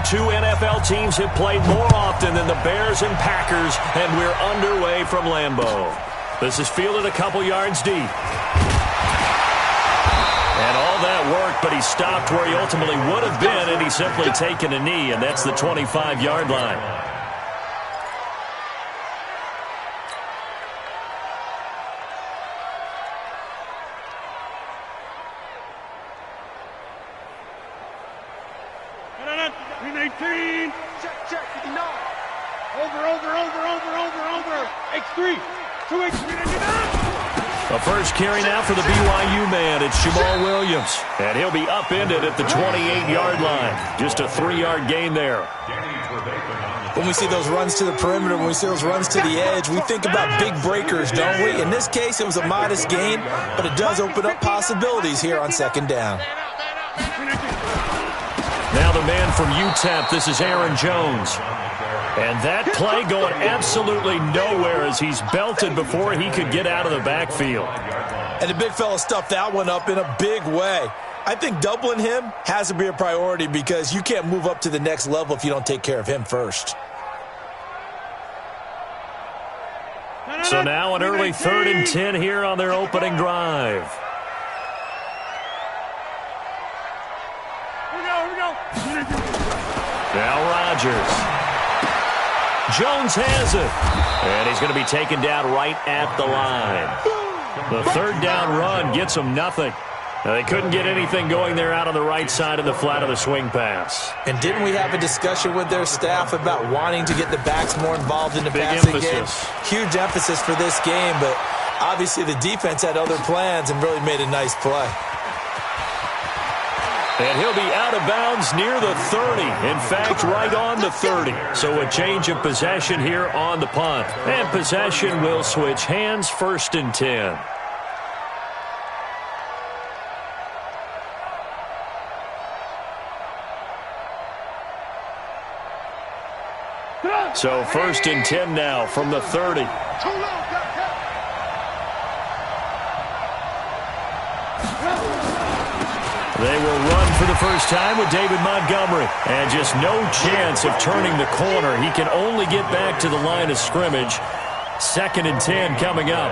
two NFL teams have played more often than the Bears and Packers, and we're underway from Lambeau. This is fielded a couple yards deep. And all that work, but he stopped where he ultimately would have been, and he's simply taken a knee, and that's the 25-yard line. The first carry now for the BYU man. It's Jamal Williams. And he'll be upended at the 28-yard line. Just a 3-yard gain there. When we see those runs to the perimeter, when we see those runs to the edge, we think about big breakers, don't we? In this case, it was a modest gain, but it does open up possibilities here on second down. Now the man from UTEP, this is Aaron Jones. And that play going absolutely nowhere as he's belted before he could get out of the backfield. And the big fella stuffed that one up in a big way. I think doubling him has to be a priority because you can't move up to the next level if you don't take care of him first. So now an early 3rd and 10 here on their opening drive. Now Rodgers. Jones has it. And he's going to be taken down right at the line. The 3rd down run gets him nothing. Now, they couldn't get anything going there out on the right side of the flat of the swing pass. And didn't we have a discussion with their staff about wanting to get the backs more involved in the passing game? Huge emphasis for this game, but obviously the defense had other plans and really made a nice play. And he'll be out of bounds near the 30. In fact, right on the 30. So a change of possession here on the punt. And possession will switch hands, 1st and 10. So 1st and 10 now from the 30. They will run for the first time with David Montgomery. And just no chance of turning the corner. He can only get back to the line of scrimmage. 2nd and 10 coming up.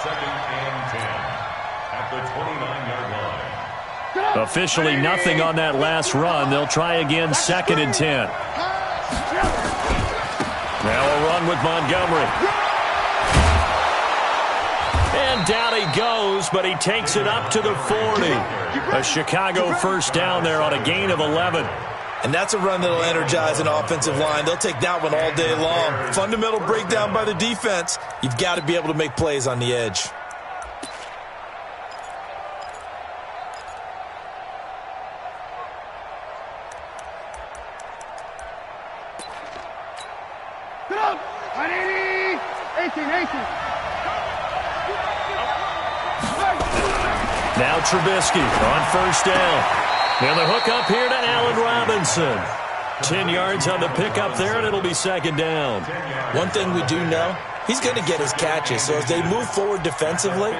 2nd and 10 at the 29-yard line. Officially nothing on that last run. They'll try again 2nd and 10. Now a run with Montgomery. And down he goes, but he takes it up to the 40. A Chicago first down there on a gain of 11. And that's a run that'll energize an offensive line. They'll take that one all day long. Fundamental breakdown by the defense. You've got to be able to make plays on the edge. Now Trubisky on first down. And the hook up here to Allen Robinson. 10 yards on the pickup there, and it'll be 2nd down. One thing we do know, he's going to get his catches. So as they move forward defensively,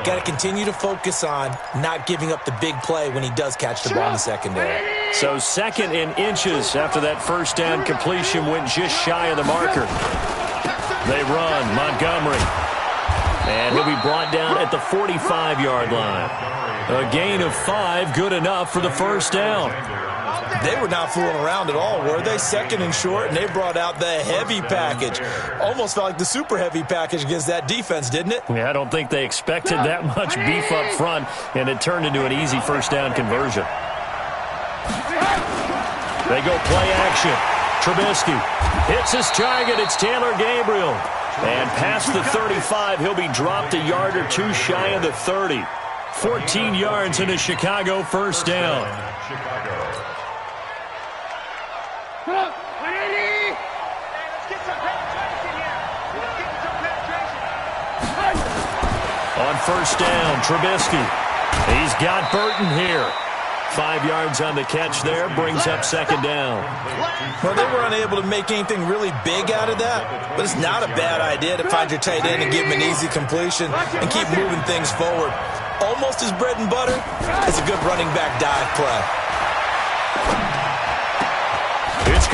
got to continue to focus on not giving up the big play when he does catch the ball in the secondary. So 2nd and inches after that first down completion went just shy of the marker. They run Montgomery. And he'll be brought down at the 45-yard line. A gain of 5, good enough for the first down. They were not fooling around at all, were they? 2nd and short, and they brought out the heavy package. Almost felt like the super heavy package against that defense, didn't it? Yeah, I don't think they expected that much beef up front, and it turned into an easy first down conversion. They go play action. Trubisky hits his target. It's Taylor Gabriel. And past the 35, he'll be dropped a yard or two shy of the 30. 14 yards in a Chicago first down. On first down, Trubisky. He's got Burton here. 5 yards on the catch there, brings up 2nd down. Well, they were unable to make anything really big out of that, but it's not a bad idea to find your tight end and give him an easy completion and keep moving things forward. Almost his bread and butter is a good running back dive play.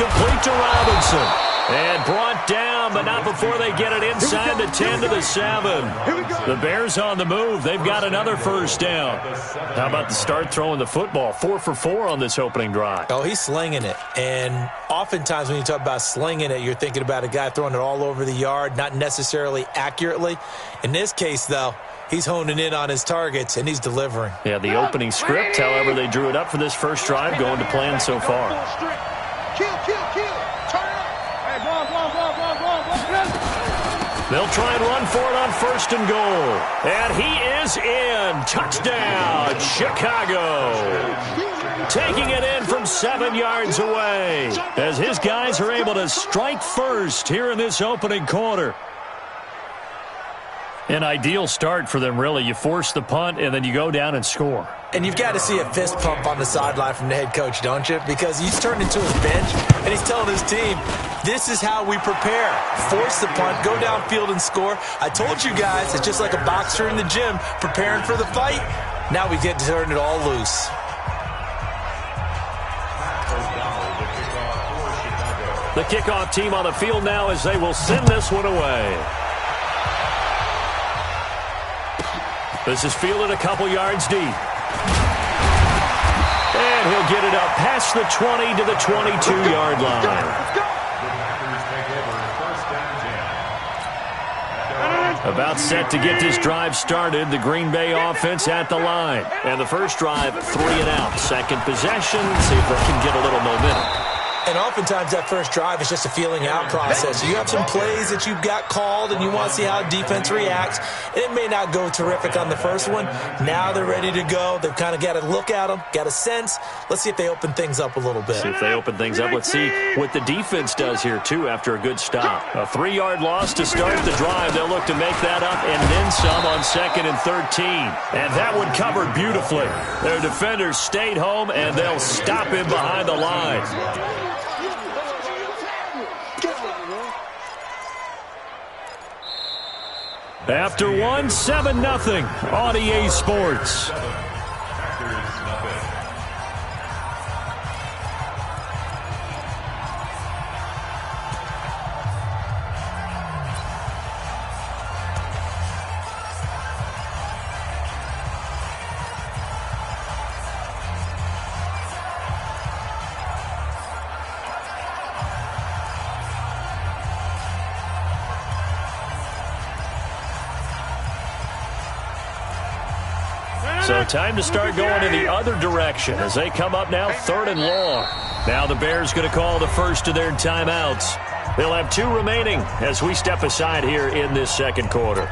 complete to Robinson. And brought down, but not before they get it inside the 10 to the 7. The Bears on the move. They've got another first down. How about the start throwing the football? 4 for 4 on this opening drive. Oh, he's slinging it. And oftentimes when you talk about slinging it, you're thinking about a guy throwing it all over the yard, not necessarily accurately. In this case, though, he's honing in on his targets, and he's delivering. Yeah, the opening script, however, they drew it up for this first drive, going to plan so far. They'll try and run for it on first and goal. And he is in. Touchdown, Chicago. Taking it in from 7 yards away as his guys are able to strike first here in this opening quarter. An ideal start for them, really. You force the punt, and then you go down and score. And you've got to see a fist pump on the sideline from the head coach, don't you? Because he's turned into his bench, and he's telling his team, this is how we prepare. Force the punt, go downfield and score. I told you guys, it's just like a boxer in the gym preparing for the fight. Now we get to turn it all loose. The kickoff team on the field now as they will send this one away. This is fielded a couple yards deep. And he'll get it up past the 20 to the 22-yard line. About set to get this drive started. The Green Bay offense at the line. And the first drive, 3 and out. Second possession, see if they can get a little momentum. And oftentimes that first drive is just a feeling out process. You have some plays that you've got called and you want to see how defense reacts. It may not go terrific on the first one. Now they're ready to go. They've kind of got to look at them, got a sense. Let's see if they open things up a little bit. See if they open things up. Let's see what the defense does here, too, after a good stop. A 3-yard loss to start the drive. They'll look to make that up and then some on 2nd and 13. And that one covered beautifully. Their defenders stayed home, and they'll stop him behind the line. After 1, 7-0 on EA Sports. So time to start going in the other direction as they come up now 3rd and long. Now the Bears going to call the first of their timeouts. They'll have 2 remaining as we step aside here in this second quarter.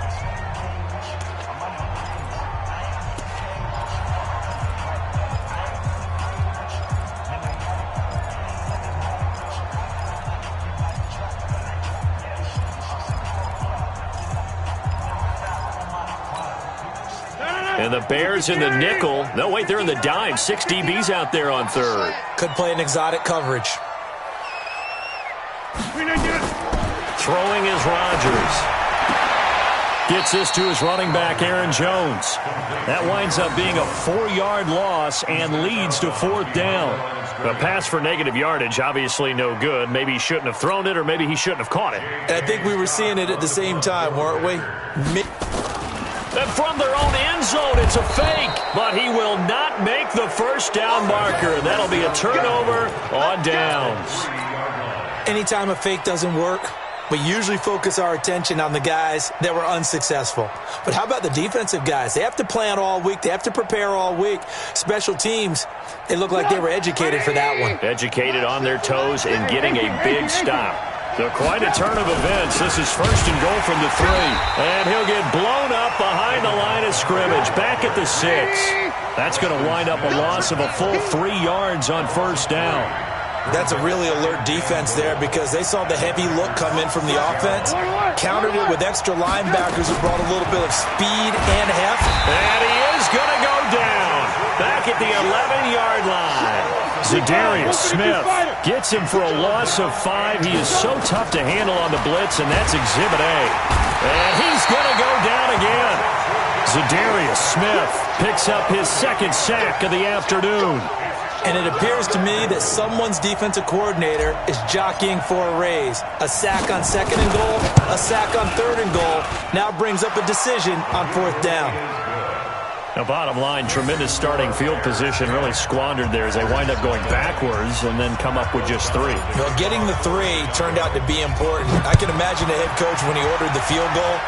And the Bears in the nickel. No, wait, they're in the dime. 6 DBs out there on 3rd. Could play an exotic coverage. Throwing is Rodgers. Gets this to his running back, Aaron Jones. That winds up being a 4-yard loss and leads to 4th down. A pass for negative yardage, obviously no good. Maybe he shouldn't have thrown it, or maybe he shouldn't have caught it. And I think we were seeing it at the same time, weren't we? And from their own end zone, it's a fake. But he will not make the first down marker. That'll be a turnover on downs. Anytime a fake doesn't work, we usually focus our attention on the guys that were unsuccessful. But how about the defensive guys? They have to plan all week. They have to prepare all week. Special teams, they look like they were educated for that one. Educated on their toes and getting a big stop. So quite a turn of events. This is 1st and goal from the 3. And he'll get blown up behind the line of scrimmage. Back at the 6. That's going to wind up a loss of a full 3 yards on 1st down. That's a really alert defense there because they saw the heavy look come in from the offense, countered it with extra linebackers who brought a little bit of speed and heft. And he is going to go down back at the 11-yard line. Za'Darius Smith gets him for a loss of 5. He is so tough to handle on the blitz, and that's Exhibit A. And he's going to go down again. Za'Darius Smith picks up his 2nd sack of the afternoon. And it appears to me that someone's defensive coordinator is jockeying for a raise. A sack on 2nd and goal, a sack on 3rd and goal, now brings up a decision on 4th down. Now, bottom line, tremendous starting field position, really squandered there as they wind up going backwards and then come up with just 3. Well, getting the 3 turned out to be important. I can imagine the head coach when he ordered the field goal.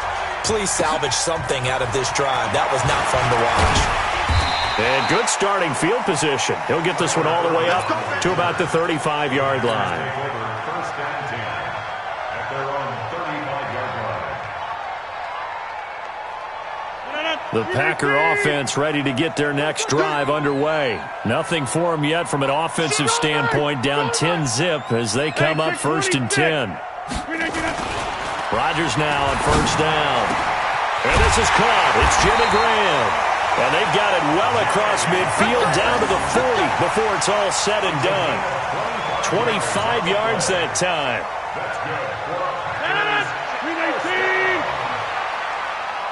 Please salvage something out of this drive. That was not fun to watch. And good starting field position. He'll get this one all the way up to about the 35-yard line. First and 10 at their own 35-yard line. The Packer offense ready to get their next drive underway. Nothing for them yet from an offensive standpoint, down 10-zip as they come up 1st and 10. Rodgers now on 1st down. And this is caught. It's Jimmy Graham. And they've got it well across midfield down to the 40 before it's all said and done. 25 yards that time. That's good.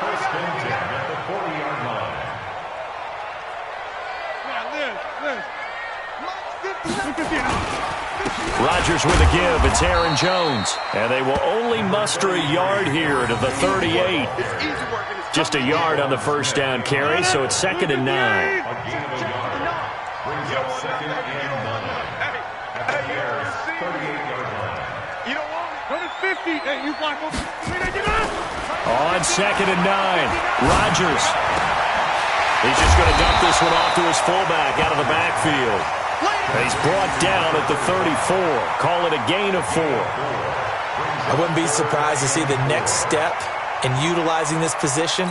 First and 10 at the 40-yard line. Rodgers with a give. It's Aaron Jones. And they will only muster a yard here to the 38. Just a yard on the 1st down carry, so it's 2nd and 9. A gain of a yard brings up 2nd and 9 at the Bears' 38-yard line. You don't want it. Run it 50. Hey, you block him. On 2nd and 9, Rodgers. He's just going to dump this one off to his fullback out of the backfield. And he's brought down at the 34. Call it a gain of 4. I wouldn't be surprised to see the next step in utilizing this position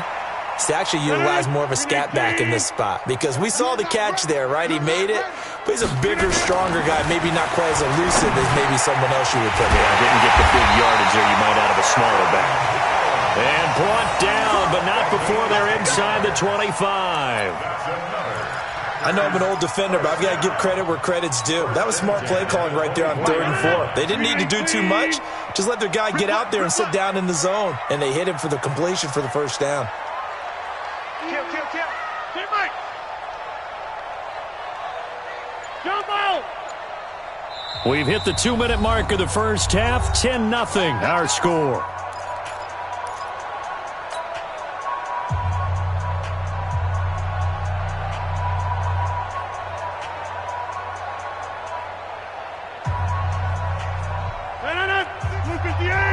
is to actually utilize more of a scat back in this spot. Because we saw the catch there, right? He made it, but he's a bigger, stronger guy, maybe not quite as elusive as maybe someone else you would put there. Didn't get the big yardage there you might out of a smaller back. And brought down, but not before they're inside the 25. I know I'm an old defender, but I've got to give credit where credit's due. That was smart play calling right there on 3rd and 4. They didn't need to do too much. Just let their guy get out there and sit down in the zone. And they hit him for the completion for the 1st down. Kill. Teammate. Jump out. We've hit the 2-minute mark of the 1st half. 10-0 our score.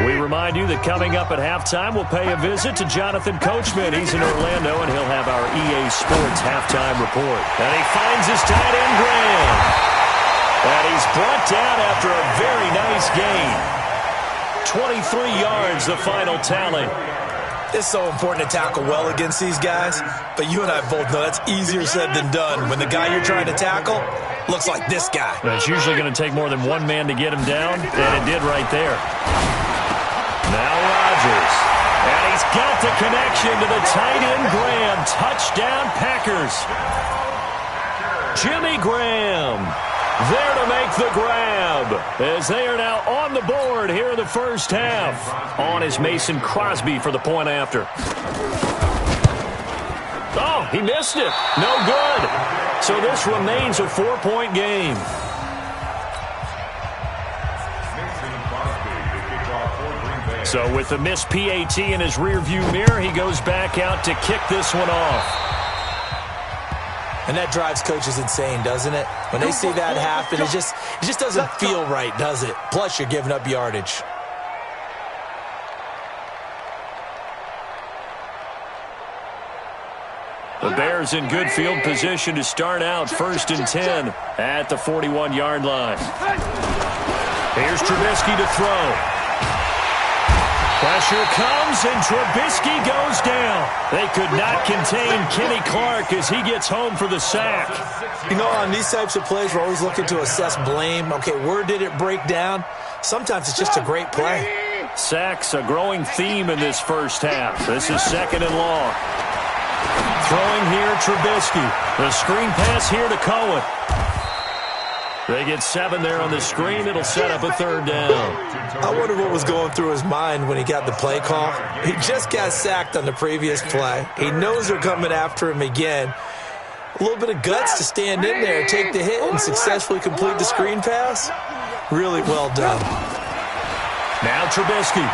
We remind you that coming up at halftime, we'll pay a visit to Jonathan Coachman. He's in Orlando, and he'll have our EA Sports halftime report. And he finds his tight end, Graham. And he's brought down after a very nice gain. 23 yards, the final tally. It's so important to tackle well against these guys, but you and I both know that's easier said than done. When the guy you're trying to tackle looks like this guy. It's usually going to take more than one man to get him down, and it did right there. Now Rodgers, and he's got the connection to the tight end, Graham. Touchdown, Packers. Jimmy Graham there to make the grab as they are now on the board here in the 1st half. On is Mason Crosby for the point after. Oh, he missed it. No good. So this remains a 4-point game. So with the missed PAT in his rearview mirror, he goes back out to kick this one off. And that drives coaches insane, doesn't it? When they see that happen, it just doesn't feel right, does it? Plus, you're giving up yardage. The Bears in good field position to start out 1st and 10 at the 41-yard line. Here's Trubisky to throw. Pressure comes, and Trubisky goes down. They could not contain Kenny Clark as he gets home for the sack. You know, on these types of plays, we're always looking to assess blame. Okay, where did it break down? Sometimes it's just a great play. Sacks, a growing theme in this 1st half. This is 2nd and long. Throwing here, Trubisky. The screen pass here to Cohen. They get 7 there on the screen. It'll set up a 3rd down. I wonder what was going through his mind when he got the play call. He just got sacked on the previous play. He knows they're coming after him again. A little bit of guts to stand in there, take the hit, and successfully complete the screen pass. Really well done. Now Trubisky.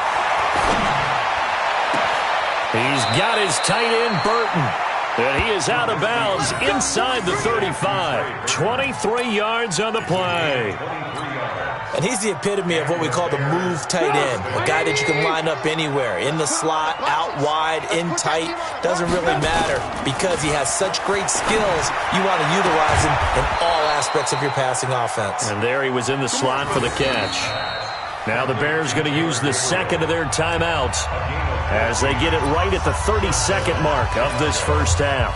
He's got his tight end, Burton. And he is out of bounds inside the 35. 23 yards on the play. And he's the epitome of what we call the move tight end. A guy that you can line up anywhere. In the slot, out wide, in tight. Doesn't really matter because he has such great skills. You want to utilize him in all aspects of your passing offense. And there he was in the slot for the catch. Now the Bears going to use the second of their timeouts as they get it right at the 32nd mark of this first half.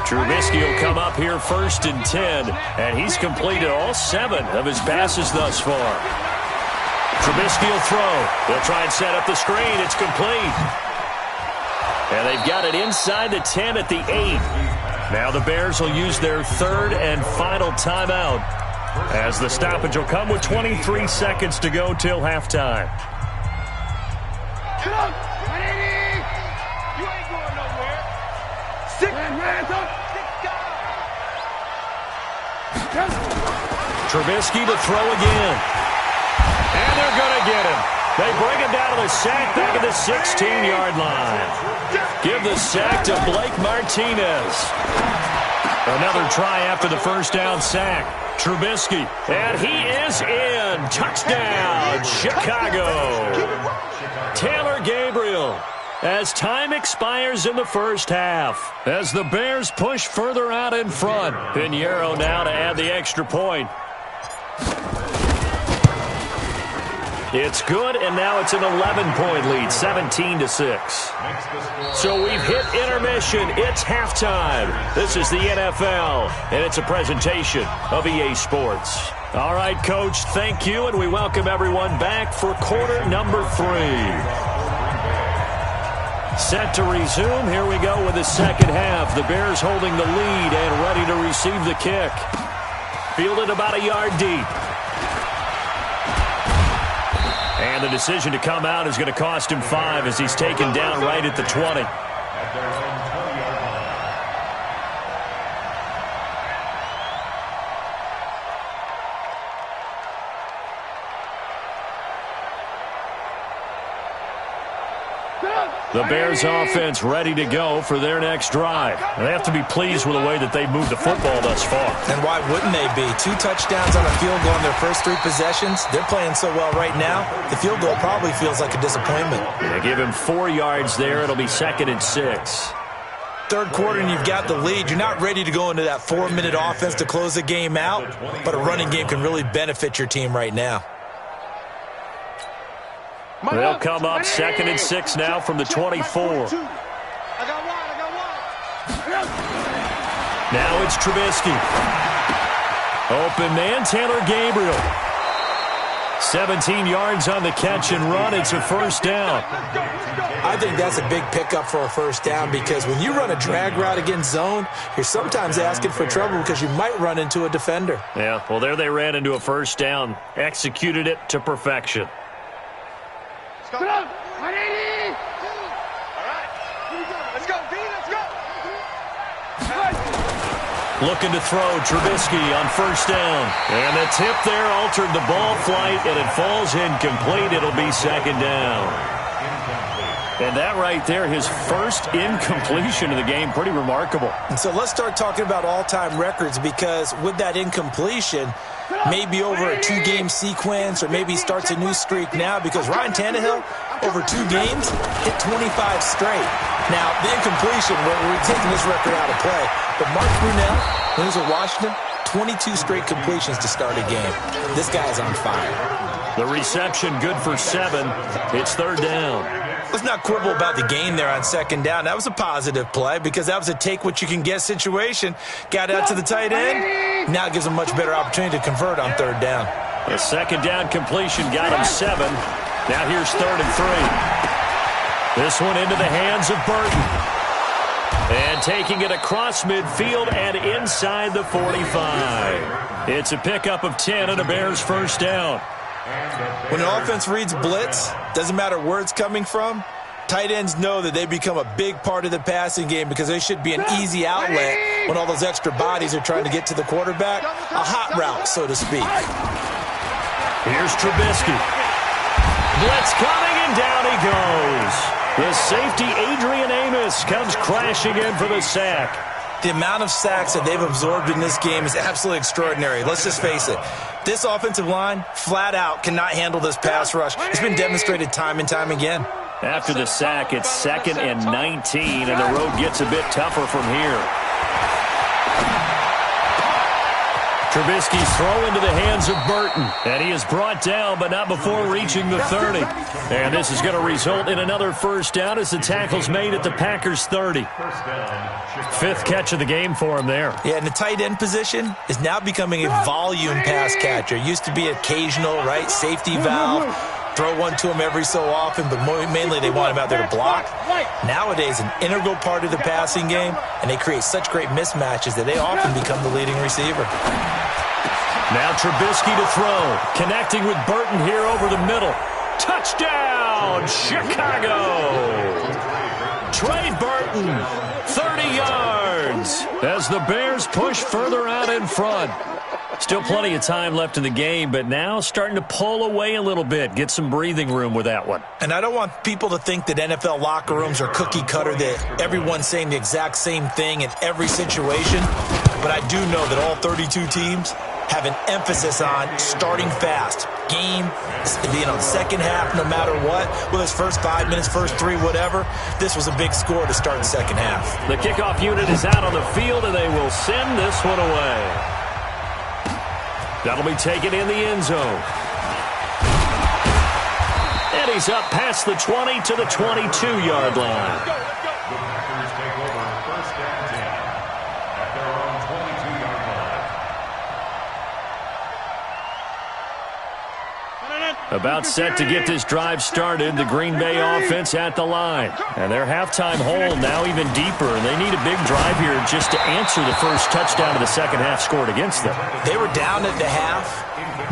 Trubisky will come up here 1st and 10, and he's completed all 7 of his passes thus far. Trubisky will throw. They'll try and set up the screen. It's complete. And they've got it inside the 10 at the 8. Now the Bears will use their 3rd and final timeout as the stoppage will come with 23 seconds to go till halftime. Get up! 180! You ain't going nowhere. 6 hands up! 6 Trubisky to throw again. And they're going to get him. They bring him down to the sack back at the 16-yard line. Give the sack to Blake Martinez. Another try after the first down sack. Trubisky, and he is in. Touchdown, Chicago. Taylor Gabriel, as time expires in the first half. As the Bears push further out in front. Pinheiro now to add the extra point. It's good, and now it's an 11-point lead, 17-6. So we've hit intermission. It's halftime. This is the NFL, and it's a presentation of EA Sports. All right, Coach, thank you, and we welcome everyone back for quarter number 3. Set to resume. Here we go with the second half. The Bears holding the lead and ready to receive the kick. Fielded about a yard deep. And the decision to come out is going to cost him 5 as he's taken down right at the 20. The Bears offense ready to go for their next drive. They have to be pleased with the way that they've moved the football thus far. And why wouldn't they be? 2 touchdowns on a field goal in their first 3 possessions. They're playing so well right now, the field goal probably feels like a disappointment. They give him 4 yards there. It'll be 2nd and 6. Third quarter and you've got the lead. You're not ready to go into that 4-minute offense to close the game out, but a running game can really benefit your team right now. They'll come up 2nd and 6 now from the 24. Now it's Trubisky. Open man, Taylor Gabriel. 17 yards on the catch and run. It's a first down. I think that's a big pickup for a first down because when you run a drag route against zone, you're sometimes asking for trouble because you might run into a defender. Yeah, well, there they ran into a first down. Executed it to perfection. Get up! 180! All right. Let's go, D. Let's go. Looking to throw Trubisky on first down. And the tip there altered the ball flight, and it falls incomplete. It'll be 2nd down. And that right there, his first incompletion of the game, pretty remarkable. And so let's start talking about all-time records because with that incompletion, maybe over a 2-game sequence or maybe starts a new streak now because Ryan Tannehill, over 2 games, hit 25 straight. Now, the incompletion, we're taking this record out of play, but Mark Brunell, when he was at Washington, 22 straight completions to start a game. This guy's on fire. The reception good for 7. It's 3rd down. Let's not quibble about the gain there on 2nd down. That was a positive play because that was a take-what-you-can-get situation. Got out to the tight end. Now it gives him a much better opportunity to convert on 3rd down. The 2nd down completion got him 7. Now here's 3rd and 3. This one into the hands of Burton. And taking it across midfield and inside the 45. It's a pickup of 10 and a Bears first down. When an offense reads blitz, doesn't matter where it's coming from, tight ends know that they become a big part of the passing game because they should be an easy outlet when all those extra bodies are trying to get to the quarterback. A hot route, so to speak. Here's Trubisky. Blitz coming, and down he goes. The safety, Adrian Amos, comes crashing in for the sack. The amount of sacks that they've absorbed in this game is absolutely extraordinary. Let's just face it. This offensive line, flat out, cannot handle this pass rush. It's been demonstrated time and time again. After the sack, it's 2nd and 19, and the road gets a bit tougher from here. Trubisky's throw into the hands of Burton, and he is brought down, but not before reaching the 30. And this is going to result in another first down as the tackle's made at the Packers' 30. 5th catch of the game for him there. Yeah, and the tight end position is now becoming a volume pass catcher. It used to be occasional, right, safety valve. Throw one to him every so often, but mainly they want him out there to block. Nowadays, an integral part of the passing game, and they create such great mismatches that they often become the leading receiver. Now Trubisky to throw. Connecting with Burton here over the middle. Touchdown, Chicago! Trey Burton, 30 yards, as the Bears push further out in front. Still plenty of time left in the game, but now starting to pull away a little bit. Get some breathing room with that one. And I don't want people to think that NFL locker rooms are cookie cutter, that everyone's saying the exact same thing in every situation. But I do know that all 32 teams have an emphasis on starting fast. Game, second half, no matter what. Whether it's first 5 minutes, first 3, whatever. This was a big score to start the second half. The kickoff unit is out on the field, and they will send this one away. That'll be taken in the end zone. And he's up past the 20 to the 22-yard line. The Packers take over 1st and 10 at their own 22-yard line. About set to get this drive started, the Green Bay offense at the line. And their halftime hole now even deeper, and they need a big drive here just to answer the first touchdown of the second half scored against them. They were down at the half.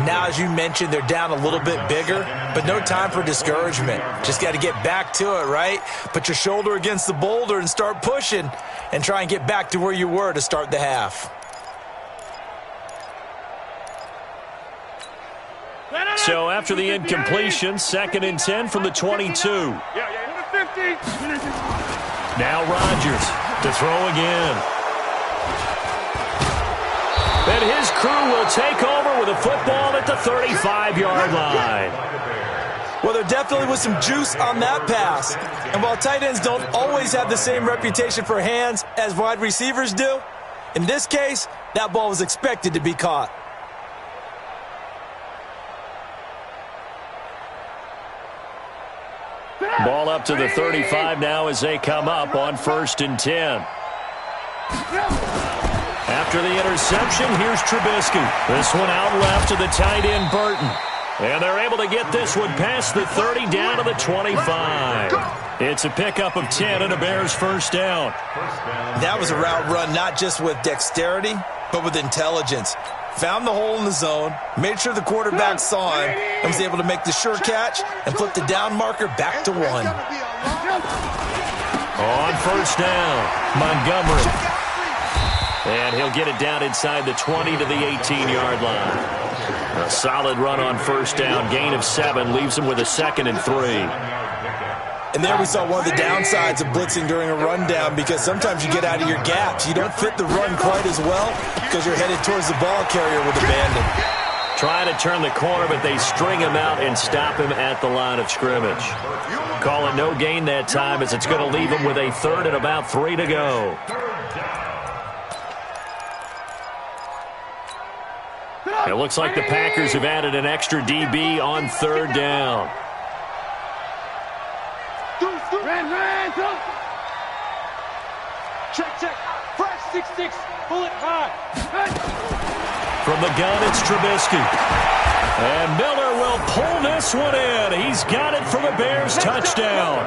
Now, as you mentioned, they're down a little bit bigger, but no time for discouragement. Just got to get back to it, right? Put your shoulder against the boulder and start pushing and try and get back to where you were to start the half. So after the incompletion, 2nd and 10 from the 22. Now Rodgers to throw again. And his crew will take over with a football at the 35-yard line. Well, there definitely was some juice on that pass. And while tight ends don't always have the same reputation for hands as wide receivers do, in this case, that ball was expected to be caught. Ball up to the 35 now as they come up on 1st and 10. After the interception, here's Trubisky. This one out left to the tight end, Burton. And they're able to get this one past the 30 down to the 25. It's a pickup of 10 and a Bears first down. That was a route run not just with dexterity, but with intelligence. Found the hole in the zone, made sure the quarterback saw him, and was able to make the sure catch and flip the down marker back to 1. On first down, Montgomery. And he'll get it down inside the 20 to the 18-yard line. A solid run on first down, gain of 7, leaves him with a 2nd and 3. And there we saw one of the downsides of blitzing during a rundown, because sometimes you get out of your gaps. You don't fit the run quite as well because you're headed towards the ball carrier with abandon. Trying to turn the corner, but they string him out and stop him at the line of scrimmage. Call it no gain that time, as it's going to leave him with a 3rd and about 3 to go. It looks like the Packers have added an extra DB on 3rd down. Check. Fresh 6-6. Bullet high. From the gun, it's Trubisky. And Miller will pull this one in. He's got it for the Bears touchdown.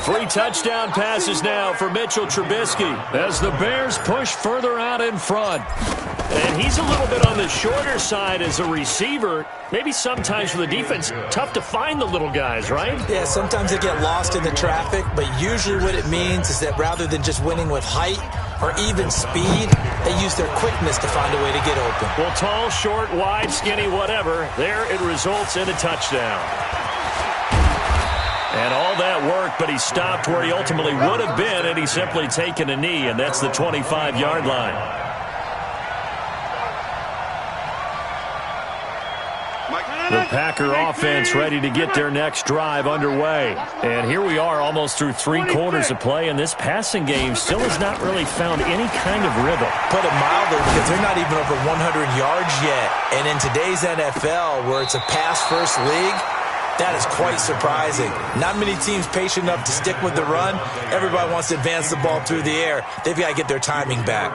3 touchdown passes now for Mitchell Trubisky as the Bears push further out in front. And he's a little bit on the shorter side as a receiver. Maybe sometimes for the defense, tough to find the little guys, right? Yeah, sometimes they get lost in the traffic, but usually what it means is that rather than just winning with height or even speed, they use their quickness to find a way to get open. Well, tall, short, wide, skinny, whatever, there it results in a touchdown. And all that work, but he stopped where he ultimately would have been, and he's simply taken a knee, and that's the 25-yard line. The Packer offense ready to get their next drive underway. And here we are almost through 3 quarters of play, and this passing game still has not really found any kind of rhythm. Put it mildly, because they're not even over 100 yards yet. And in today's NFL, where it's a pass-first league, that is quite surprising. Not many teams patient enough to stick with the run. Everybody wants to advance the ball through the air. They've got to get their timing back.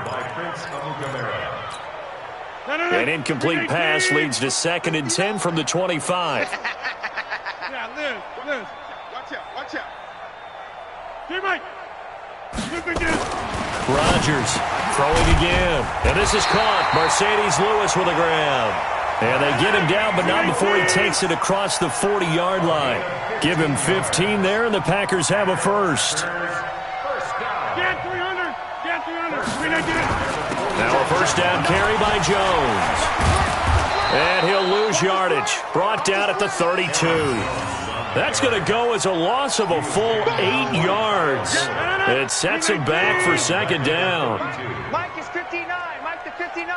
An incomplete pass leads to 2nd and 10 from the 25. Yeah, Liz. Watch out. Teammate. Rodgers throwing again. And this is caught. Mercedes Lewis with a grab. And they get him down, but not before he takes it across the 40-yard line. Give him 15 there, and the Packers have a first. Get 300. Now a first down carry by Jones. And he'll lose yardage. Brought down at the 32. That's going to go as a loss of a full 8 yards. It sets him back for 2nd down. Mike is 59. Mike to 59.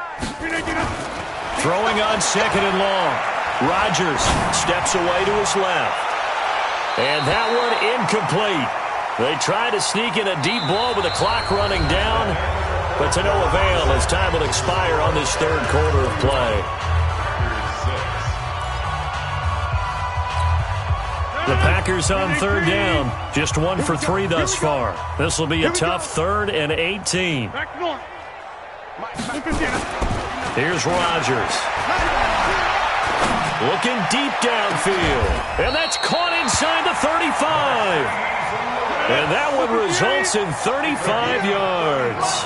Throwing on 2nd and long. Rodgers steps away to his left. And that one incomplete. They try to sneak in a deep ball with the clock running down, but to no avail as time will expire on this 3rd quarter of play. The Packers on 3rd down, just 1 for 3 thus far. This will be a tough 3rd and 18. Here's Rodgers. Looking deep downfield. And that's caught inside the 35. And that one results in 35 yards.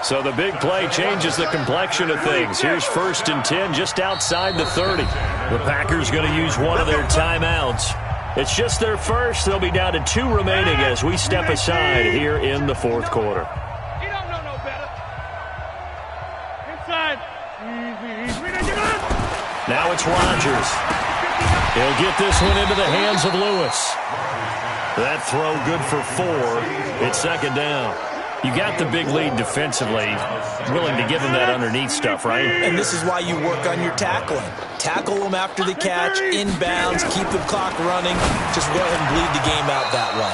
So the big play changes the complexion of things. Here's 1st and 10 just outside the 30. The Packers going to use one of their timeouts. It's just their first. They'll be down to 2 remaining as we step aside here in the 4th quarter. You don't know no better. Inside. Now it's Rodgers. He'll get this one into the hands of Lewis. That throw good for 4. It's 2nd down. You got the big lead defensively. Willing to give them that underneath stuff, right? And this is why you work on your tackling. Tackle them after the catch, inbounds, keep the clock running. Just go ahead and bleed the game out that way.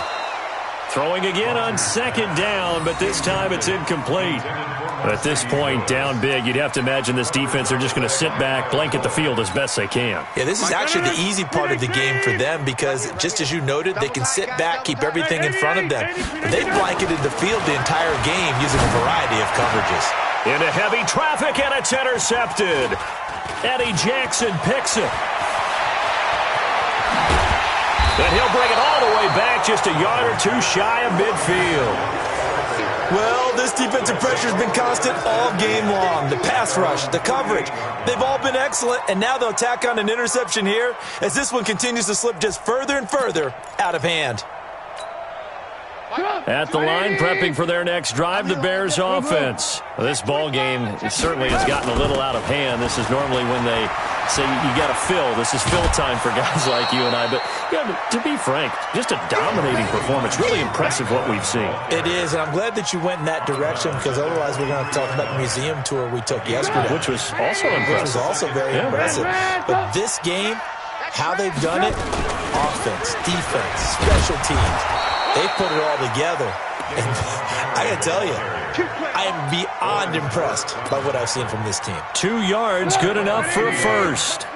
Throwing again on 2nd down, but this time it's incomplete. At this point, down big, you'd have to imagine this defense are just going to sit back, blanket the field as best they can. Yeah, this is actually the easy part of the game for them because, just as you noted, they can sit back, keep everything in front of them. But they've blanketed the field the entire game using a variety of coverages. Into heavy traffic, and it's intercepted. Eddie Jackson picks it. And he'll bring it all the way back just a yard or 2 shy of midfield. Well, this defensive pressure has been constant all game long. The pass rush, the coverage, they've all been excellent, and now they'll tack on an interception here as this one continues to slip just further and further out of hand. At the line, prepping for their next drive, the Bears offense. This ball game certainly has gotten a little out of hand. This is normally when they say you got to fill. This is fill time for guys like you and I. But yeah, to be frank, just a dominating performance. Really impressive what we've seen. It is, and I'm glad that you went in that direction because otherwise we're going to talk about the museum tour we took yesterday. Which was also impressive. Which was also very impressive. But this game, how they've done it, offense, defense, special teams, they put it all together. And I got to tell you, I am beyond impressed by what I've seen from this team. 2 yards, good enough for a first.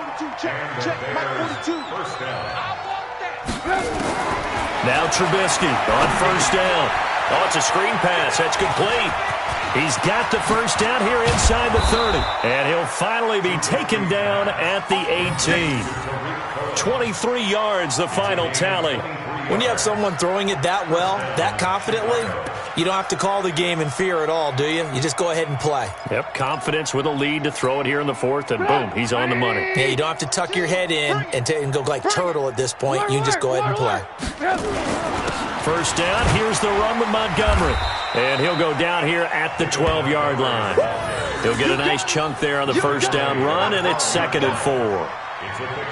Now Trubisky on 1st down. Oh, it's a screen pass. That's complete. He's got the first down here inside the 30. And he'll finally be taken down at the 18. 23 yards, the final tally. When you have someone throwing it that well, that confidently, you don't have to call the game in fear at all, do you? You just go ahead and play. Yep, confidence with a lead to throw it here in the fourth, and boom, he's on the money. Yeah, you don't have to tuck your head in and go like turtle at this point. You can just go ahead and play. First down, here's the run with Montgomery. And he'll go down here at the 12-yard line. He'll get a nice chunk there on the first down run, and it's 2nd and 4.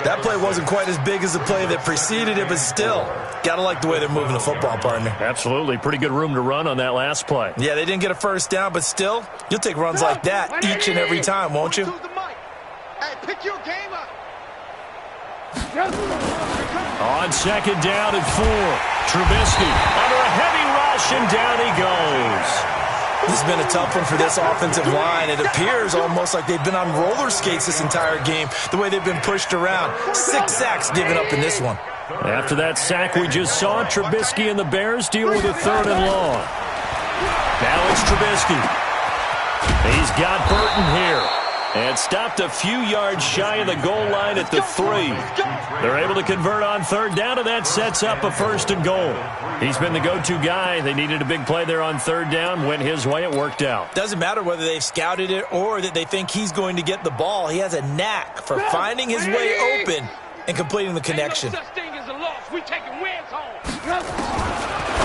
That play wasn't quite as big as the play that preceded it, but still, got to like the way they're moving the football, partner. Absolutely. Pretty good room to run on that last play. Yeah, they didn't get a first down, but still, you'll take runs like that each and every time, won't you? Hey, pick your game up. On 2nd down and 4, Trubisky under a heavy rush, and down he goes. This has been a tough one for this offensive line. It appears almost like they've been on roller skates this entire game, the way they've been pushed around. 6 sacks given up in this one. After that sack we just saw, Trubisky and the Bears deal with a 3rd and long. Now it's Trubisky. He's got Burton here. And stopped a few yards shy of the goal line at the 3. They're able to convert on 3rd down, and that sets up a 1st and goal. He's been the go-to guy. They needed a big play there on 3rd down. Went his way. It worked out. Doesn't matter whether they've scouted it or that they think he's going to get the ball. He has a knack for finding his way open and completing the connection.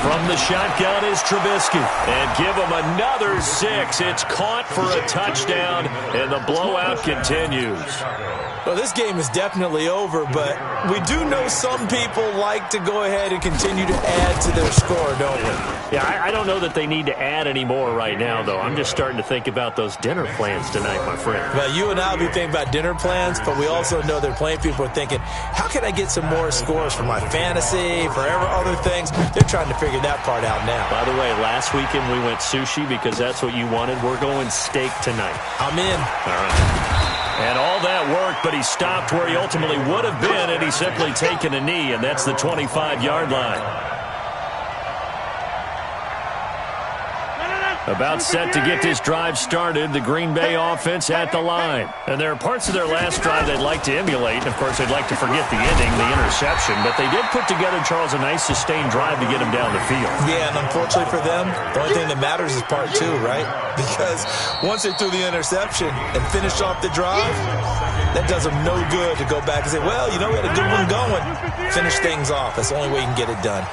From the shotgun is Trubisky. And give him another 6. It's caught for a touchdown, and the blowout continues. Well, this game is definitely over, but we do know some people like to go ahead and continue to add to their score, don't we? Yeah, I don't know that they need to add any more right now, though. I'm just starting to think about those dinner plans tonight, my friend. Well, you and I will be thinking about dinner plans, but we also know they're playing people are thinking, how can I get some more scores for my fantasy, for other things? They're trying to figure that part out now. By the way, last weekend we went sushi because that's what you wanted. We're going steak tonight. I'm in. All right. And all that worked, but he stopped where he ultimately would have been, and he's simply taken a knee, and that's the 25-yard line. About set to get this drive started, the Green Bay offense at the line. And there are parts of their last drive they'd like to emulate. And, of course, they'd like to forget the ending, the interception. But they did put together, Charles, a nice sustained drive to get him down the field. Yeah, and unfortunately for them, the only thing that matters is part 2, right? Because once they threw the interception and finished off the drive, that does them no good to go back and say, well, you know, we had a good one going. Finish things off. That's the only way you can get it done.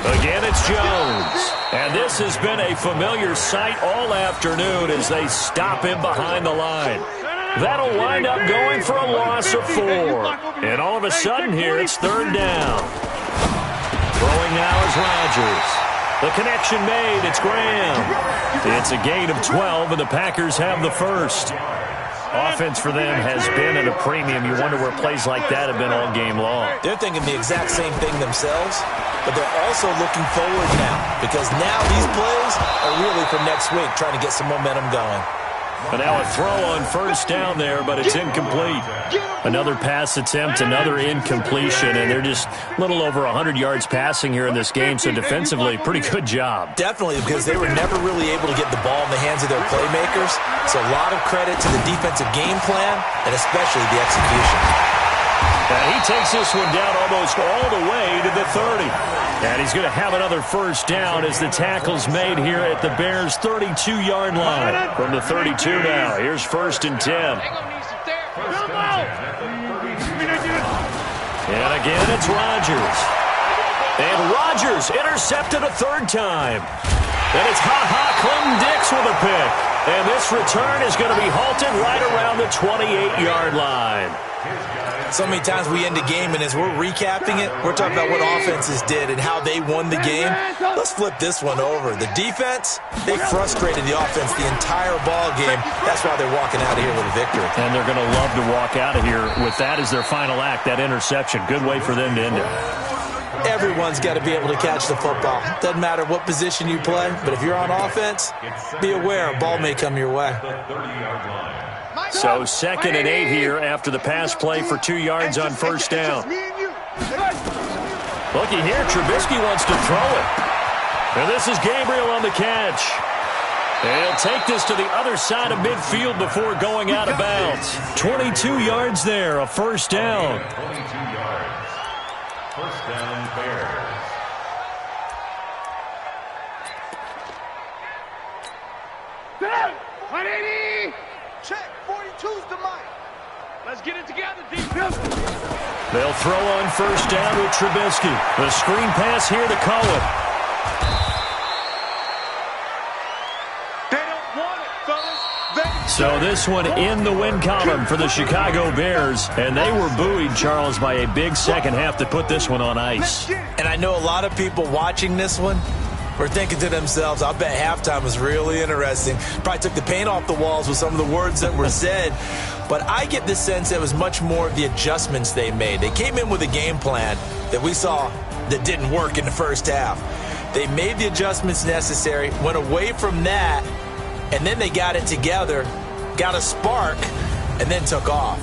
Again, it's Jones. And this has been a familiar sight all afternoon as they stop him behind the line. That'll wind up going for a loss of 4. And all of a sudden here, it's 3rd down. Throwing now is Rodgers. The connection made. It's Graham. It's a gain of 12, and the Packers have the first. Offense for them has been at a premium. You wonder where plays like that have been all game long. They're thinking the exact same thing themselves, but they're also looking forward now because now these plays are really for next week, trying to get some momentum going. And now a throw on 1st down there, but it's incomplete. Another pass attempt, another incompletion, and they're just a little over 100 yards passing here in this game, so defensively, pretty good job. Definitely, because they were never really able to get the ball in the hands of their playmakers, so a lot of credit to the defensive game plan and especially the execution. And he takes this one down almost all the way to the 30. And he's going to have another 1st down as the tackle's made here at the Bears' 32-yard line. From the 32 now, here's 1st and 10. And again, it's Rodgers. And Rodgers intercepted a 3rd time. And it's Clinton-Dix with a pick. And this return is going to be halted right around the 28-yard line. So many times we end a game, and as we're recapping it, we're talking about what offenses did and how they won the game. Let's flip this one over. The defense, they frustrated the offense the entire ball game. That's why they're walking out of here with a victory. And they're going to love to walk out of here with that as their final act, that interception. Good way for them to end it. Everyone's got to be able to catch the football. Doesn't matter what position you play, but if you're on offense, be aware a ball may come your way. So 2nd and 8 here after the pass play for 2 yards on 1st down. Looky here, Trubisky wants to throw it. And this is Gabriel on the catch. He'll take this to the other side of midfield before going out of bounds. 22 yards there, a first down. 22 yards. First down, Bears. Check. 42's the mic. Let's get it together, defense. They'll throw on first down with Trubisky. The screen pass here to Cohen. They don't want it, fellas. So this one in the win column for the Chicago Bears. And they were buoyed, Charles, by a big second half to put this one on ice. And I know a lot of people watching this one were thinking to themselves, I bet halftime was really interesting. Probably took the paint off the walls with some of the words that were said. But I get the sense it was much more of the adjustments they made. They came in with a game plan that we saw that didn't work in the first half. They made the adjustments necessary, went away from that, and then they got it together, got a spark, and then took off.